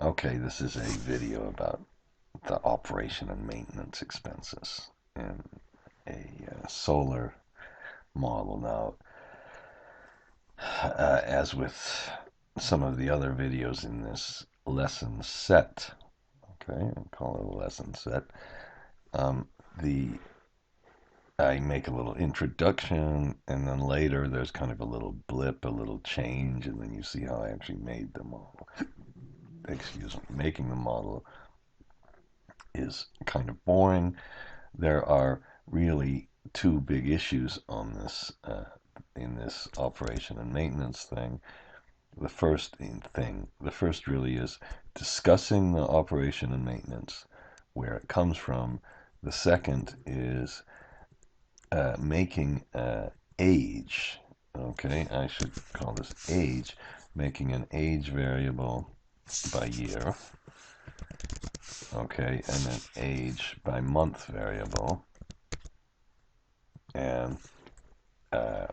Okay, this is a video about the operation and maintenance expenses in a solar model. Now, as with some of the other videos in this lesson set, okay, I'll call it a lesson set, um, the I make a little introduction, and then later there's kind of a little blip, a little change, and then you see how I actually made the model. Excuse me, making the model is kind of boring. There are really two big issues on this in this operation and maintenance thing. The first really is discussing the operation and maintenance, where it comes from. The second is making age. Okay, I should call this age, making an age variable by year. Okay, and then age by month variable, and uh,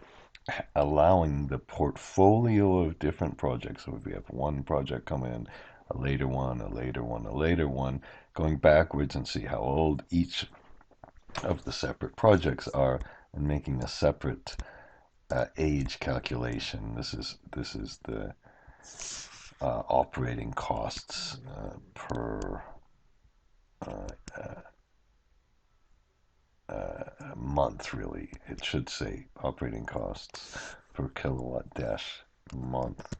allowing the portfolio of different projects. So if we have one project come in, a later one, a later one, a later one, going backwards and see how old each of the separate projects are, and making a separate age calculation. This is the operating costs per uh, month, really. It should say operating costs per kilowatt dash month,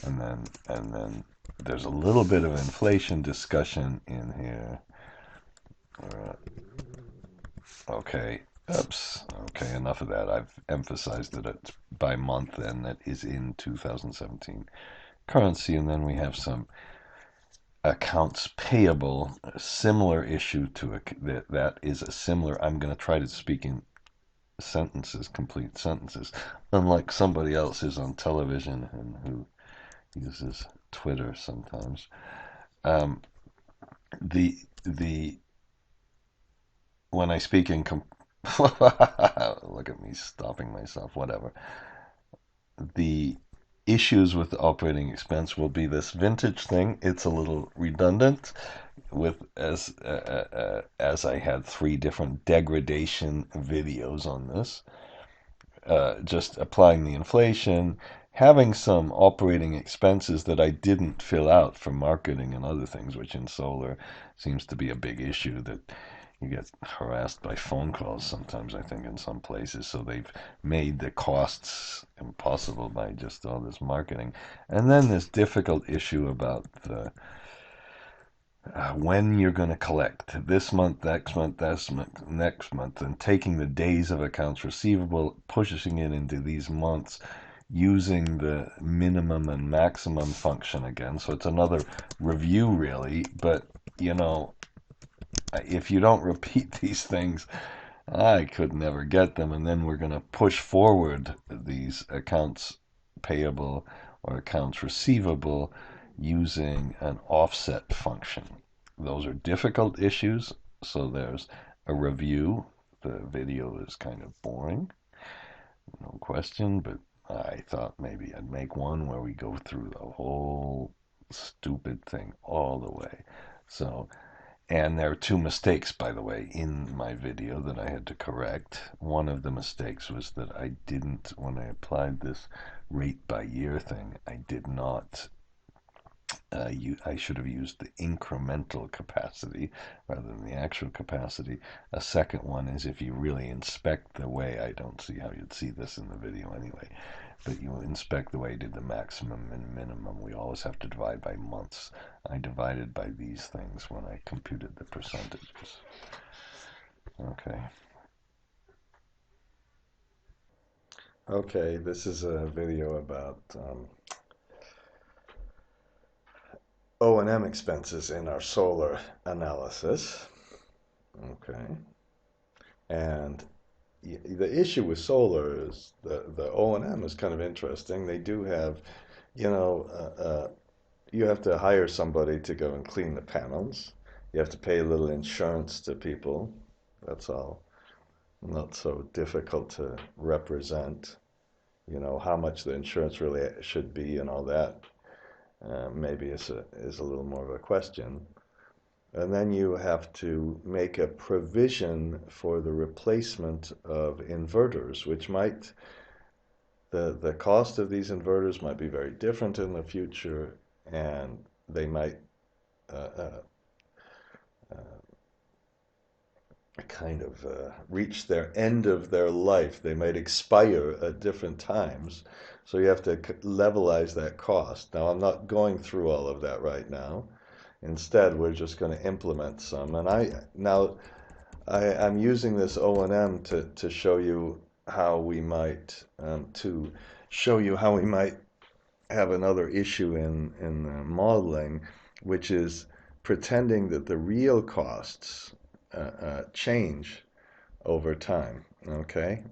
and then there's a little bit of inflation discussion in here. Uh, okay, oops. Okay, enough of that. I've emphasized that it's by month and that is in 2017 currency, and then we have some accounts payable, a similar issue to that is a similar. I'm going to try to speak in sentences, complete sentences, unlike somebody else who's on television and who uses Twitter sometimes. Um, the when I speak in look at me stopping myself. Whatever. The issues with the operating expense will be this vintage thing. It's a little redundant with as I had three different degradation videos on this, just applying the inflation, having some operating expenses that I didn't fill out for marketing and other things, which in solar seems to be a big issue, that you get harassed by phone calls sometimes, I think, in some places. So they've made the costs impossible by just all this marketing. And then this difficult issue about the when you're going to collect this month, next month, next month, and taking the days of accounts receivable, pushing it into these months, using the minimum and maximum function again. So it's another review, really. But, you know, if you don't repeat these things, I could never get them. And then we're going to push forward these accounts payable or accounts receivable using an offset function. Those are difficult issues, so there's a review. The video is kind of boring, no question, but I thought maybe I'd make one where we go through the whole stupid thing all the way. So, and there are two mistakes, by the way, in my video that I had to correct. One of the mistakes was that I didn't, when I applied this rate by year thing, I did not I should have used the incremental capacity rather than the actual capacity. A second one is if you really inspect the way, I don't see how you'd see this in the video anyway, but you inspect the way I did the maximum and minimum, we always have to divide by months. I divided by these things when I computed the percentages. Okay. Okay, this is a video about O&M expenses in our solar analysis. Okay. And the issue with solar is the O&M is kind of interesting. They do have, you know, you have to hire somebody to go and clean the panels. You have to pay a little insurance to people. That's all. Not so difficult to represent, you know, how much the insurance really should be and all that. maybe is a little more of a question. And then you have to make a provision for the replacement of inverters, which might, the cost of these inverters might be very different in the future, and they might uh, uh, kind of reach their end of their life. They might expire at different times. So you have to levelize that cost. Now, I'm not going through all of that right now. Instead, we're just going to implement some. And I'm using this O&M to show you how we might have another issue in modeling, which is pretending that the real costs change over time. Okay,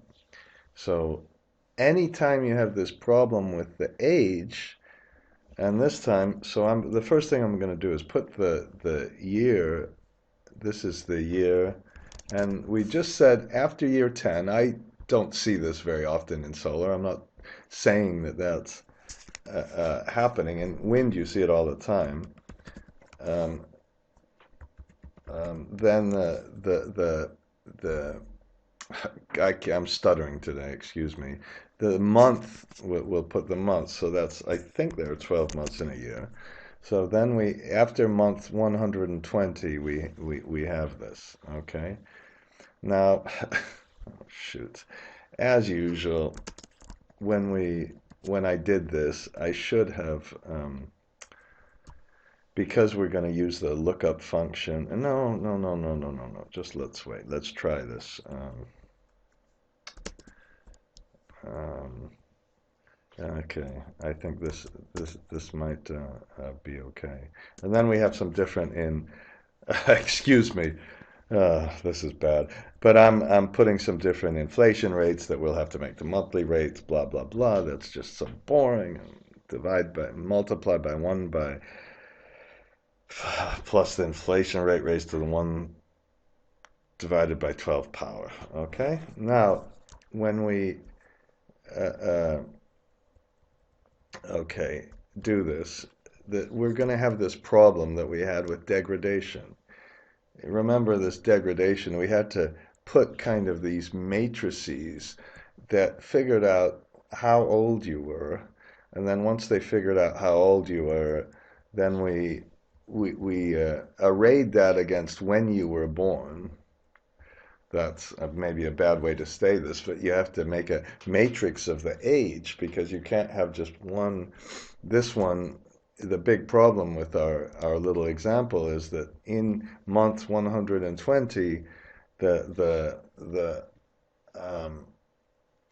so anytime you have this problem with the age, and this time, the first thing I'm going to do is put the year. This is the year, and we just said after year 10. I don't see this very often in solar. I'm not saying that that's happening. In wind, you see it all the time. Um, then the I'm stuttering today, excuse me. The month, we'll put the month, so that's, I think there are 12 months in a year. So then after month 120, we have this, okay? Now, oh, shoot, as usual, when I did this, I should have, because we're going to use the lookup function. No. Just let's wait. Let's try this. Okay, I think this might be okay. And then we have some different in. Excuse me. This is bad. But I'm putting some different inflation rates that we'll have to make the monthly rates. Blah blah blah. That's just so boring. Multiply by 1 by plus the inflation rate raised to the 1 divided by 12 power. Okay. Now, when we okay, do this, that we're going to have this problem that we had with degradation. Remember this degradation, we had to put kind of these matrices that figured out how old you were, and then once they figured out how old you were, then we arrayed that against when you were born. That's maybe a bad way to say this, but you have to make a matrix of the age because you can't have just one. This one, the big problem with our little example is that in month 120, the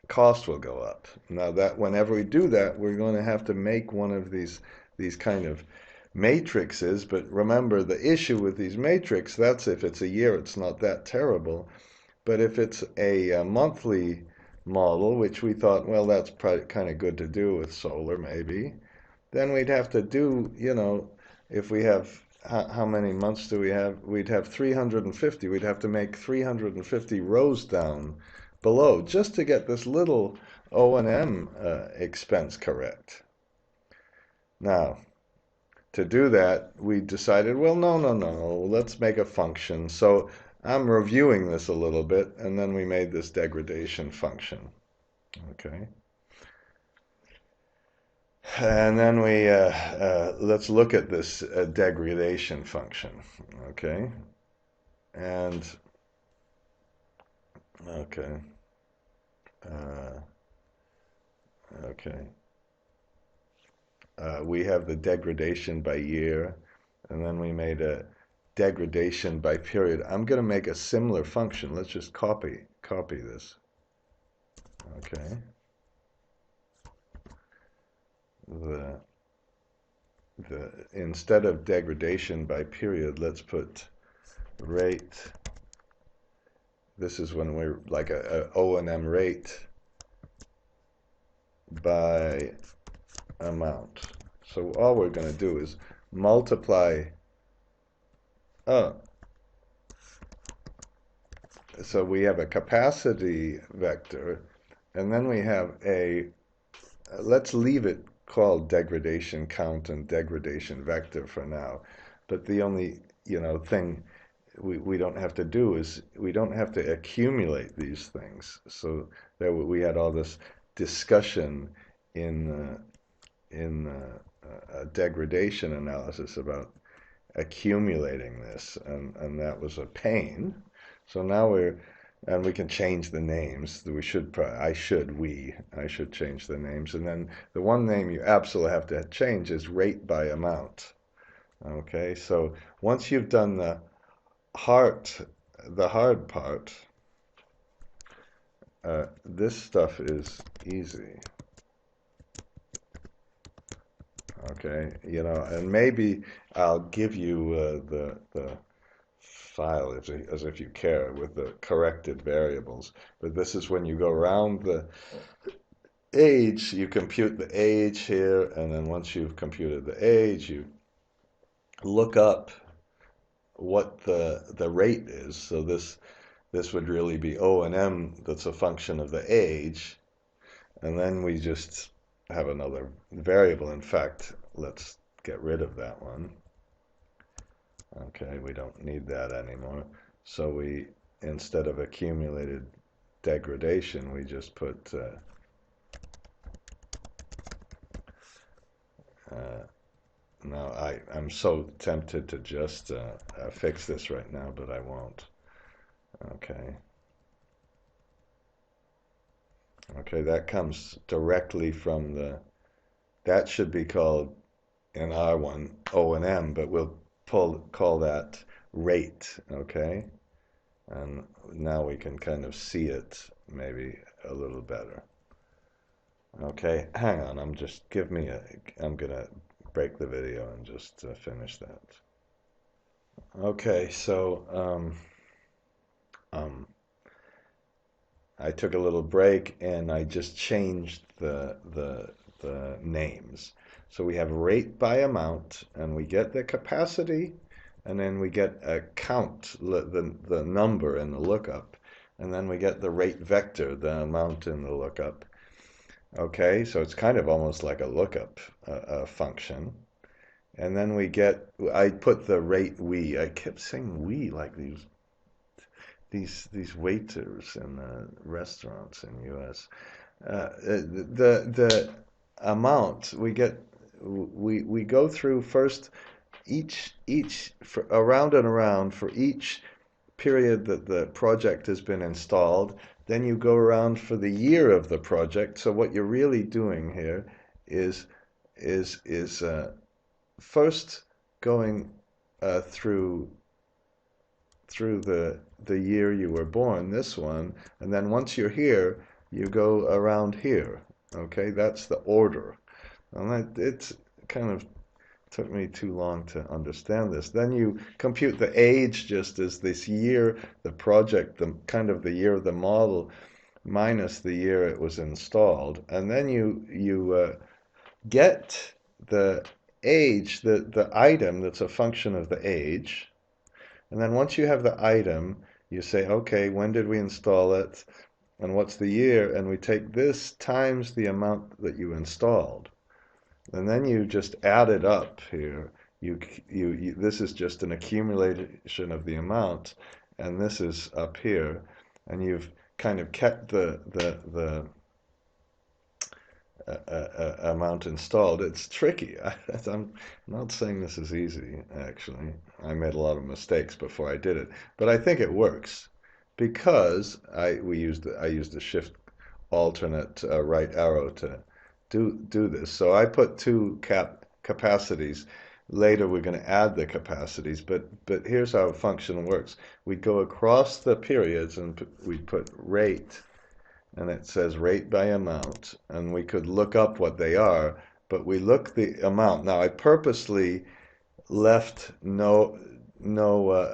cost will go up. Now that whenever we do that, we're going to have to make one of these kind of matrices. But remember, the issue with these matrices, that's if it's a year, it's not that terrible. But if it's a monthly model, which we thought, well, that's probably kind of good to do with solar, maybe, then we'd have to do, if we have, how many months do we have? We'd have 350. We'd have to make 350 rows down below just to get this little O&M expense correct. Now, to do that, we decided, well, no, let's make a function. So I'm reviewing this a little bit, and then we made this degradation function. Okay. And then let's look at this degradation function. Okay. And, okay. Okay. We have the degradation by year, and then we made a degradation by period. I'm going to make a similar function. Let's just copy this. Okay. Instead of degradation by period, let's put rate. This is when we're like a O&M rate by amount. So all we're going to do is multiply. So we have a capacity vector, and then we have let's leave it called degradation count and degradation vector for now. But the only, thing we don't have to do is we don't have to accumulate these things. So there we had all this discussion in degradation analysis about accumulating this, and that was a pain. So now we can change the names. I should change the names. And then the one name you absolutely have to change is rate by amount. Okay, so once you've done the hard part, this stuff is easy. Okay, and maybe I'll give you the file as if you care with the corrected variables. But this is when you go around the age, you compute the age here, and then once you've computed the age, you look up what the rate is. So this would really be O&M that's a function of the age, and then we just have another variable. In fact, let's get rid of that one. Okay, we don't need that anymore. So we, instead of accumulated degradation, we just put now I'm so tempted to just fix this right now, but I won't. Okay. Okay, that comes directly from that should be called in R1 O&M, but we'll call that rate, okay? And now we can kind of see it maybe a little better. Okay, hang on, I'm gonna break the video and just finish that. Okay, so I took a little break and I just changed the names. So we have rate by amount, and we get the capacity, and then we get a count, the number in the lookup, and then we get the rate vector, the amount in the lookup. Okay, so it's kind of almost like a lookup function. And then I put the rate I kept saying we like these waiters in restaurants in the U.S. The amount we go through first around and around for each period that the project has been installed. Then you go around for the year of the project. So what you're really doing here is first going through the year you were born, this one, and then once you're here, you go around here. Okay, that's the order. And it's kind of took me too long to understand this. Then you compute the age just as this year, the project, the kind of the year of the model minus the year it was installed, and then you get the age, the item that's a function of the age. And then once you have the item, you say, okay, when did we install it? And what's the year? And we take this times the amount that you installed. And then you just add it up here. This is just an accumulation of the amount, and this is up here. And you've kind of kept the amount installed. It's tricky. I'm not saying this is easy, actually. I made a lot of mistakes before I did it, but I think it works because I used the shift alternate right arrow to do this. So I put two capacities. Later we're going to add the capacities, but here's how a function works. We go across the periods and we put rate, and it says rate by amount, and we could look up what they are, but we look the amount. Now I purposely left no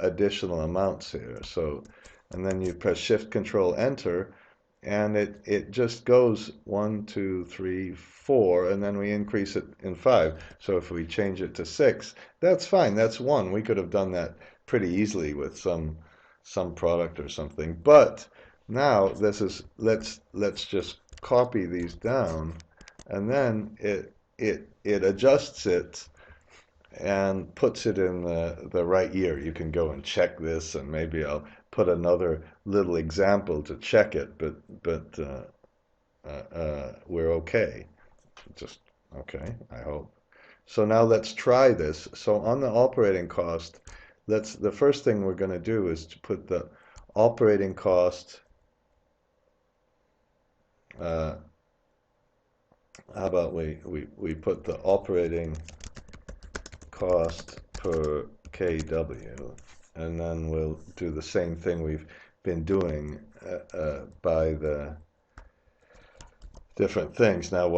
additional amounts here. So, and then you press Shift Control Enter, and it just goes 1, 2, 3, 4, and then we increase it in 5. So if we change it to 6, that's fine. That's 1. We could have done that pretty easily with some product or something. But now this is let's just copy these down, and then it adjusts it and puts it in the right year. You can go and check this, and maybe I'll put another little example to check it, but we're okay. Just okay, I hope. So now let's try this. So on the operating cost, the first thing we're going to do is to put the operating cost. How about we put the operating cost per kW, and then we'll do the same thing we've been doing by the different things. Now,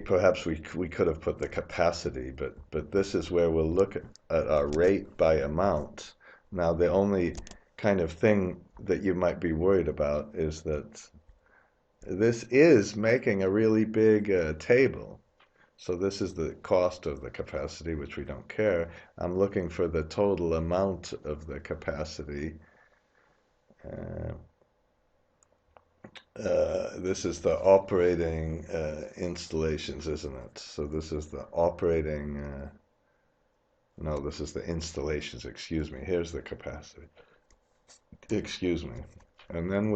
perhaps we could have put the capacity, but this is where we'll look at our rate by amount. Now, the only kind of thing that you might be worried about is that this is making a really big table. So this is the cost of the capacity, which we don't care. I'm looking for the total amount of the capacity. This is the operating installations, isn't it? So this is the operating, no, this is the installations, excuse me. Here's the capacity, excuse me. And then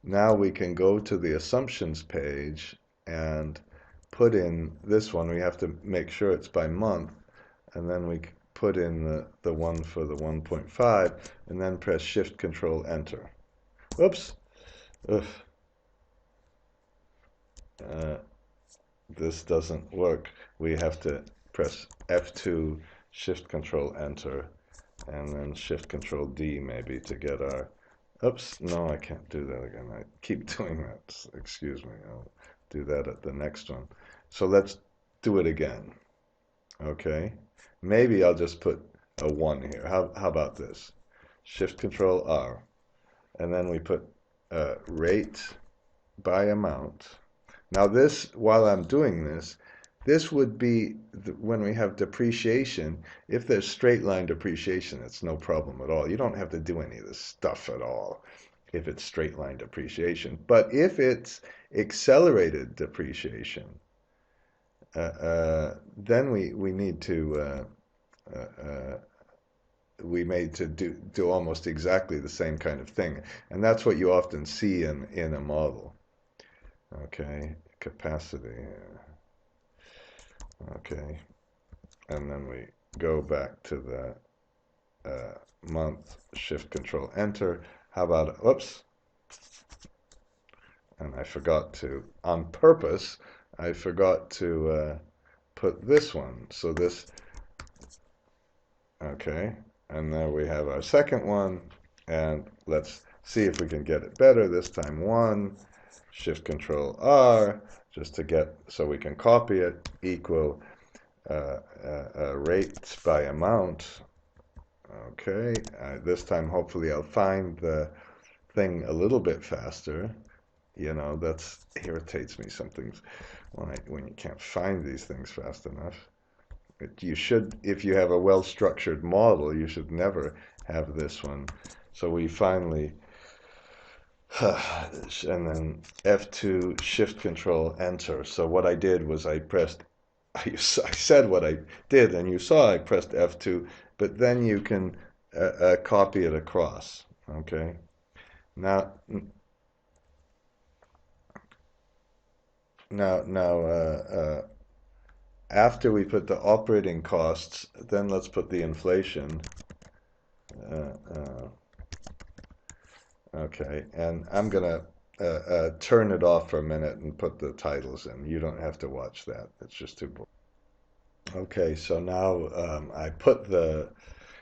now we can go to the assumptions page and put in this one. We have to make sure it's by month, and then we put in the one for the 1.5, and then press Shift Control Enter. Oops. Ugh. This doesn't work. We have to press F2, Shift Control Enter, and then Shift Control D maybe to get our. Oops, no, I can't do that again. I keep doing that. Excuse me. I'll do that at the next one. So let's do it again. Okay. Maybe I'll just put a 1 here. How about this? Shift Control R. And then we put rate by amount. Now this, while I'm doing this, this would be when we have depreciation. If there's straight line depreciation, it's no problem at all. You don't have to do any of this stuff at all if it's straight line depreciation. But if it's accelerated depreciation, then we need to do almost exactly the same kind of thing, and that's what you often see in a model. Okay, capacity. Okay, and then we go back to the month, Shift Control Enter. How about, oops, and I forgot to, on purpose, I forgot to put this one. So this, okay, and there we have our second one, and let's see if we can get it better. This time 1, Shift Control R, just to get, so we can copy it, equal rates by amount. Okay, this time hopefully I'll find the thing a little bit faster. You know, that irritates me sometimes when you can't find these things fast enough. You should, if you have a well-structured model, you should never have this one. So we finally, and then F2, Shift Control Enter. So what I did was I said what I did, and you saw I pressed F2, but then you can copy it across. Okay. Now, after we put the operating costs, then let's put the inflation. Okay, and I'm gonna turn it off for a minute and put the titles in. You don't have to watch that. It's just too boring. Okay, so now I put the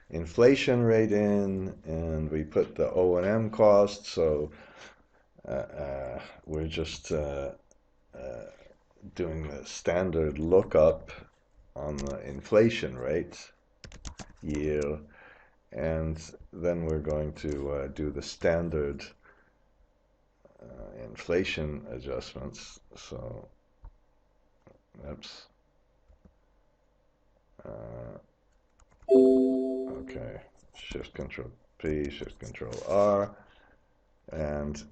inflation rate in, and we put the O&M cost. So we're just doing the standard lookup on the inflation rate year, and then we're going to do the standard inflation adjustments. So, oops. Okay, Shift Control P, Shift Control R, and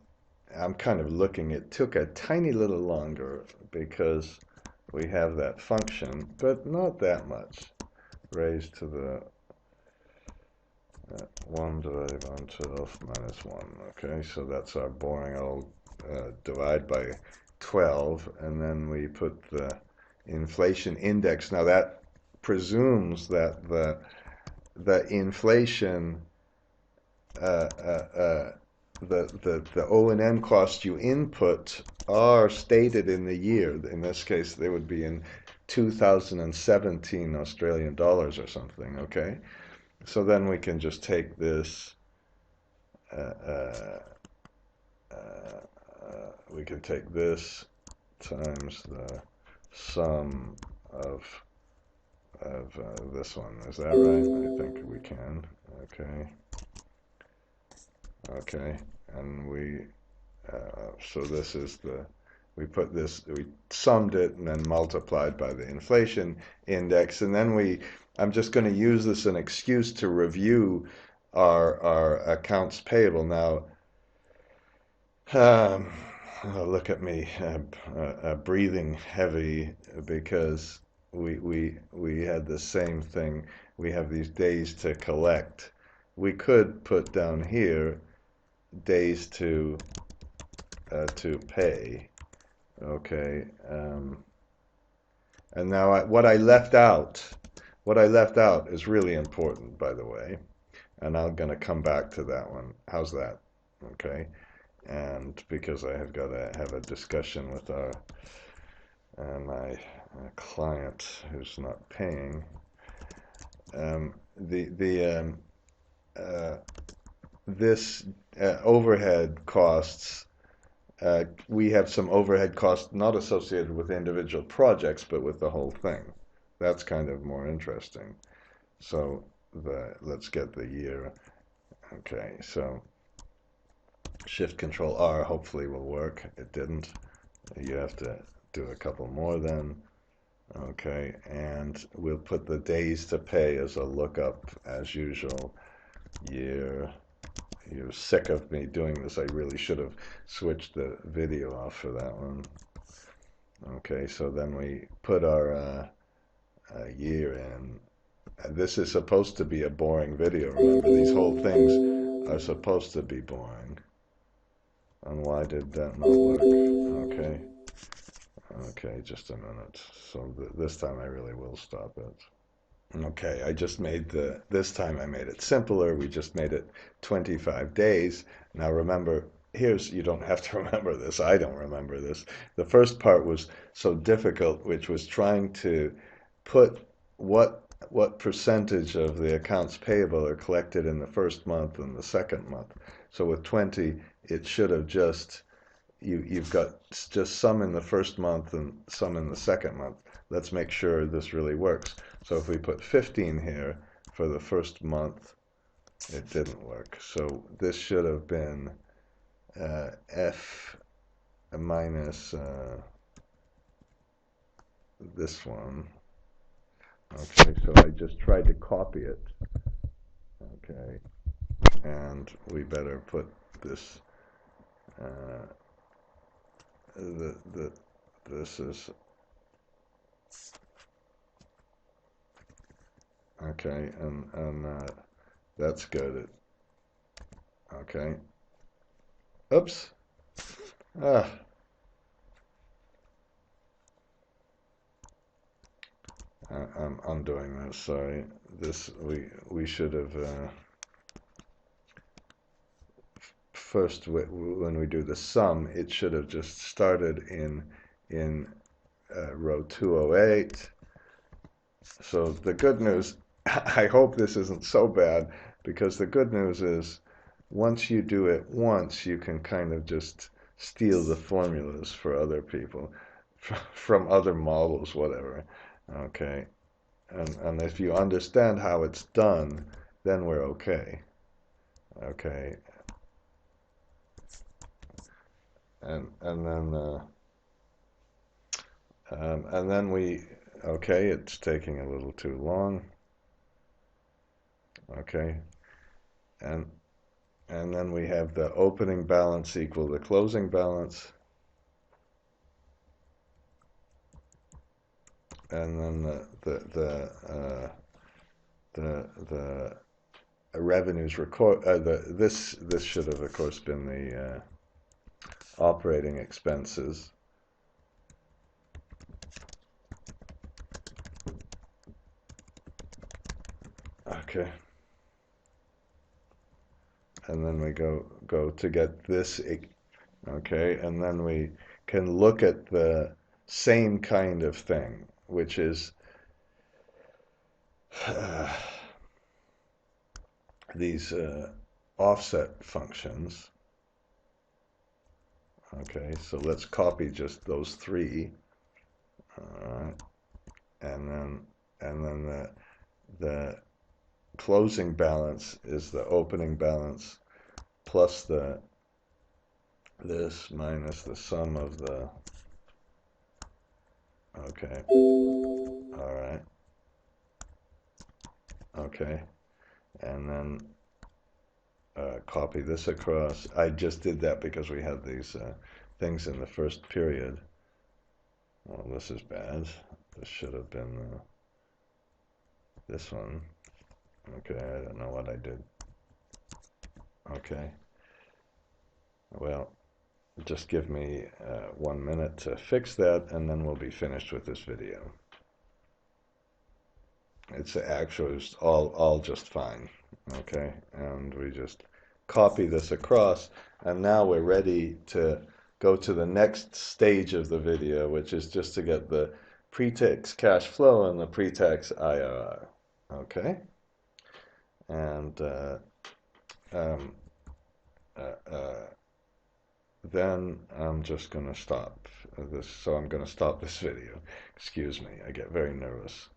I'm kind of looking, it took a tiny little longer because we have that function, but not that much, raised to the 1 divided by 12 minus 1. Okay, so that's our boring old divide by 12, and then we put the inflation index. Now that presumes that the inflation, uh, uh, uh, the O&M costs you input are stated in the year. In this case, they would be in 2017 Australian dollars or something, okay? So then we can just take this, we can take this times the sum of this one. Is that right? I think we can. Okay. Okay. And we, so this is the, we put this, we summed it and then multiplied by the inflation index. And then I'm just going to use this as an excuse to review our accounts payable. Now, oh, look at me, breathing heavy because we had the same thing. We have these days to collect. We could put down here days to pay. Okay, and now what I left out is really important, by the way, and I'm going to come back to that one. How's that? Okay. And because I have got to have a discussion with my client who's not paying, this overhead costs. We have some overhead costs not associated with individual projects, but with the whole thing. That's kind of more interesting. So let's get the year. Okay, so Shift Control R hopefully will work. It didn't. You have to do a couple more then. Okay, and we'll put the days to pay as a lookup as usual. Year. You're sick of me doing this. I really should have switched the video off for that one. Okay, so then we put our year in. This is supposed to be a boring video. Remember, these whole things are supposed to be boring. And why did that not work? Okay. Okay, just a minute. So this time I really will stop it. Okay, I just made this time I made it simpler. We just made it 25 days. Now remember, you don't have to remember this. I don't remember this. The first part was so difficult, which was trying to put what percentage of the accounts payable are collected in the first month and the second month. So with 20, it should have just, you've got just some in the first month and some in the second month. Let's make sure this really works. So if we put 15 here for the first month, it didn't work. So this should have been F minus this one. Okay, so I just tried to copy it. Okay, and we better put this, this is, okay, and that's good. Okay. Oops. Ah. I'm undoing this. Sorry. This we should have first when we do the sum, it should have just started in row 208. So the good news, I hope this isn't so bad, because the good news is once you do it once, you can kind of just steal the formulas for other people, from other models, whatever. Okay, and if you understand how it's done, then we're okay. Okay, and then we, okay, it's taking a little too long. Okay, and then we have the opening balance equal the closing balance. and then the revenues record this should have of course been the operating expenses. Okay. And then we go to get this, okay, and then we can look at the same kind of thing, which is these offset functions. Okay, so let's copy just those three. All right, and then the closing balance is the opening balance plus this minus the sum of the. Okay. All right. Okay. And then copy this across. I just did that because we had these things in the first period. Well, this is bad. This should have been this one. Okay, I don't know what I did. Okay. Well, just give me 1 minute to fix that, and then we'll be finished with this video. It's actually all just fine. Okay, and we just copy this across, and now we're ready to go to the next stage of the video, which is just to get the pre-tax cash flow and the pre-tax IRR. Okay, and um, uh, uh, then I'm just going to stop this. So I'm going to stop this video. Excuse me, I get very nervous.